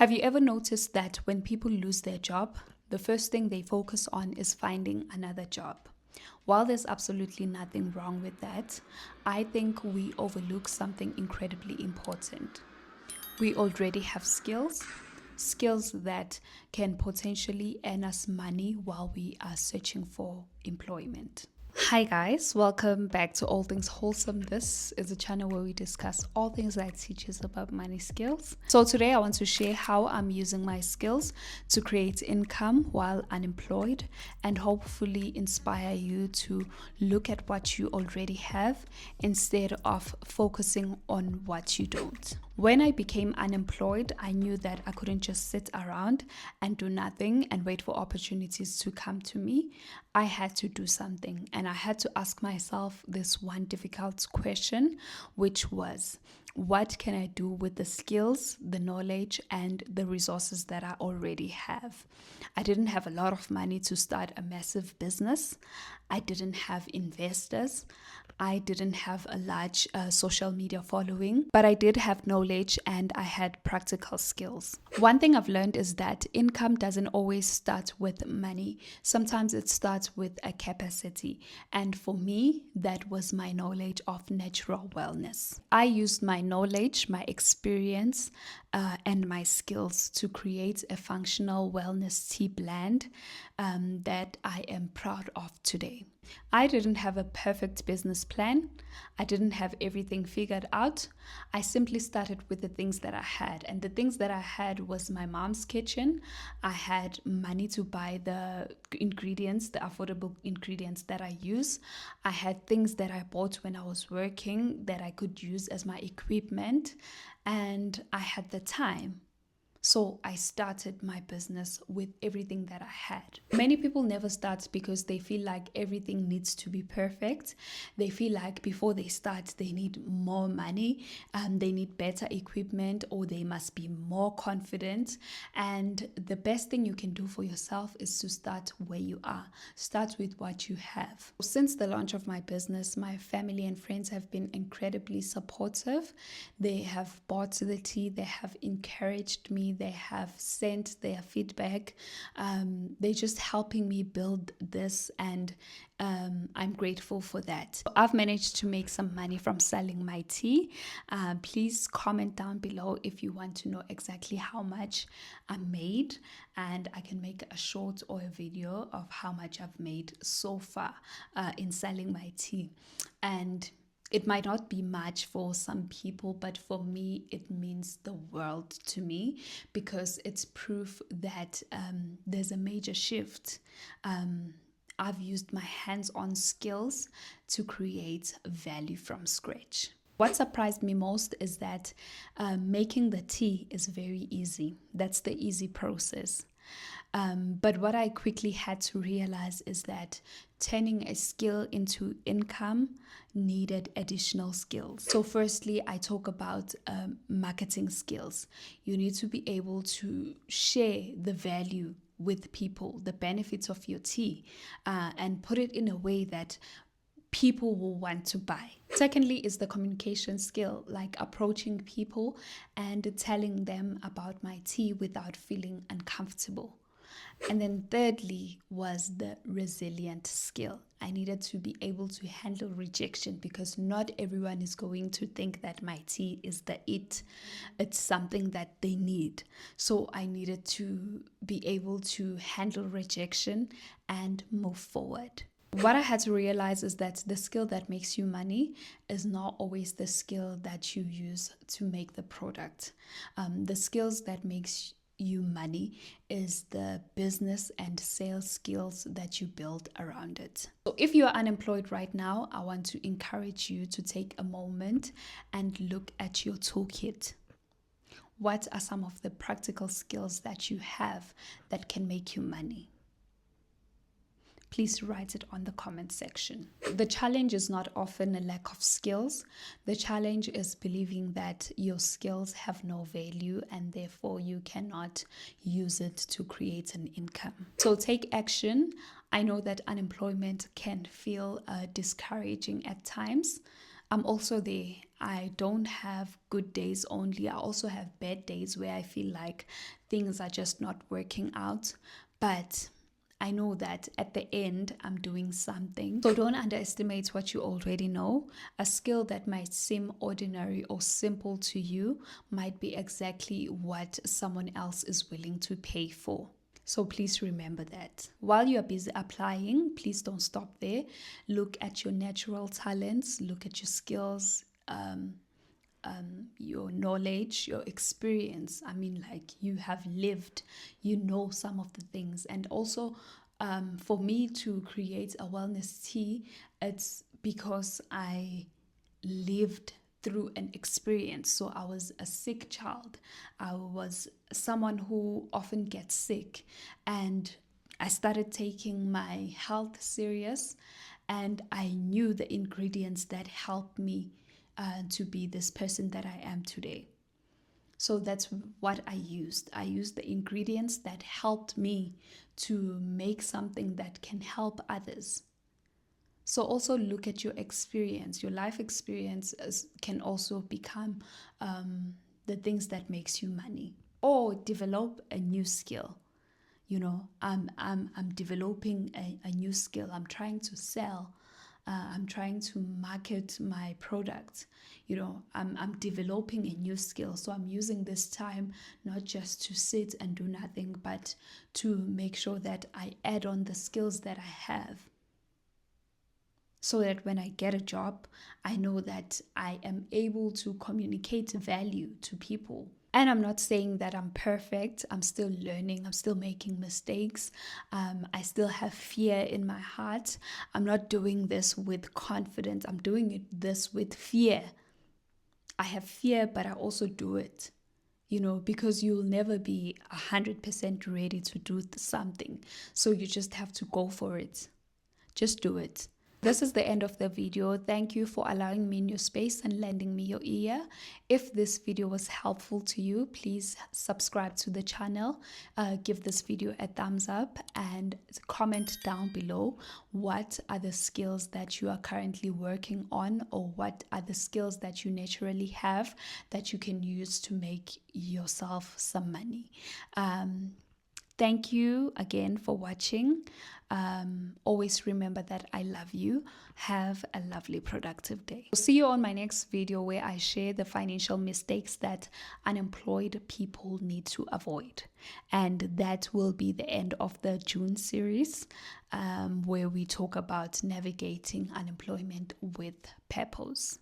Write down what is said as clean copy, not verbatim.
Have you ever noticed that when people lose their job, the first thing they focus on is finding another job? While there's absolutely nothing wrong with that, I think we overlook something incredibly important. We already have skills that can potentially earn us money while we are searching for employment. Hi guys, welcome back to All Things Wholesome. This is a channel where we discuss all things that teaches about money skills. So today I want to share how I'm using my skills to create income while unemployed and hopefully inspire you to look at what you already have instead of focusing on what you don't. When I became unemployed, I knew that I couldn't just sit around and do nothing and wait for opportunities to come to me. I had to do something, and I had to ask myself this one difficult question, which was, what can I do with the skills, the knowledge, and the resources that I already have? I didn't have a lot of money to start a massive business. I didn't have investors. I didn't have a large social media following, but I did have knowledge and I had practical skills. One thing I've learned is that income doesn't always start with money. Sometimes it starts with a capacity. And for me, that was my knowledge of natural wellness. I used my knowledge, my experience, and my skills to create a functional wellness tea blend that I am proud of today. I didn't have a perfect business plan. I didn't have everything figured out. I simply started with the things that I had. And the things that I had was my mom's kitchen. I had money to buy the ingredients, the affordable ingredients that I use. I had things that I bought when I was working that I could use as my equipment. And I had the time. So I started my business with everything that I had. Many people never start because they feel like everything needs to be perfect. They feel like before they start, they need more money, they need better equipment, or they must be more confident. And the best thing you can do for yourself is to start where you are. Start with what you have. Since the launch of my business, my family and friends have been incredibly supportive. They have bought the tea, they have encouraged me, they have sent their feedback. They're just helping me build this, and I'm grateful for that. I've managed to make some money from selling my tea. Please comment down below if you want to know exactly how much I made, and I can make a short or a video of how much I've made so far in selling my tea. And it might not be much for some people, but for me, it means the world to me because it's proof that there's a major shift. I've used my hands-on skills to create value from scratch. What surprised me most is that making the tea is very easy. That's the easy process. But what I quickly had to realize is that turning a skill into income needed additional skills. So firstly, I talk about marketing skills. You need to be able to share the value with people, the benefits of your tea, and put it in a way that people will want to buy. Secondly is the communication skill, like approaching people and telling them about my tea without feeling uncomfortable. And then thirdly was the resilient skill. I needed to be able to handle rejection because not everyone is going to think that my tea is it's something that they need. So I needed to be able to handle rejection and move forward. What I had to realize is that the skill that makes you money is not always the skill that you use to make the product. The skills that makes you money is the business and sales skills that you build around it. So if you are unemployed right now, I want to encourage you to take a moment and look at your toolkit. What are some of the practical skills that you have that can make you money? Please write it on the comment section. The challenge is not often a lack of skills. The challenge is believing that your skills have no value and therefore you cannot use it to create an income. So take action. I know that unemployment can feel discouraging at times. I'm also there. I don't have good days only. I also have bad days where I feel like things are just not working out. But I know that at the end, I'm doing something. So don't underestimate what you already know. A skill that might seem ordinary or simple to you might be exactly what someone else is willing to pay for. So please remember that. While you are busy applying, please don't stop there. Look at your natural talents, look at your skills, your knowledge, your experience. I mean, like you have lived, you know some of the things. And also, for me to create a wellness tea, it's because I lived through an experience. So I was a sick child. I was someone who often gets sick, and I started taking my health serious, and I knew the ingredients that helped me to be this person that I am today. So that's what I used. I used the ingredients that helped me to make something that can help others. So also look at your experience. Your life experience can also become the things that makes you money, or develop a new skill. I'm developing a new skill. I'm trying to sell. I'm trying to market my product. I'm developing a new skill. So I'm using this time not just to sit and do nothing, but to make sure that I add on the skills that I have, so that when I get a job, I know that I am able to communicate value to people. And I'm not saying that I'm perfect. I'm still learning. I'm still making mistakes. I still have fear in my heart. I'm not doing this with confidence. I'm doing this with fear. I have fear, but I also do it. Because you'll never be 100% ready to do something. So you just have to go for it. Just do it. This is the end of the video. Thank you for allowing me in your space and lending me your ear. If this video was helpful to you, please subscribe to the channel, give this video a thumbs up, and comment down below what are the skills that you are currently working on, or what are the skills that you naturally have that you can use to make yourself some money. Thank you again for watching. Always remember that I love you. Have a lovely, productive day. See you on my next video, where I share the financial mistakes that unemployed people need to avoid. And that will be the end of the June series, where we talk about navigating unemployment with purpose.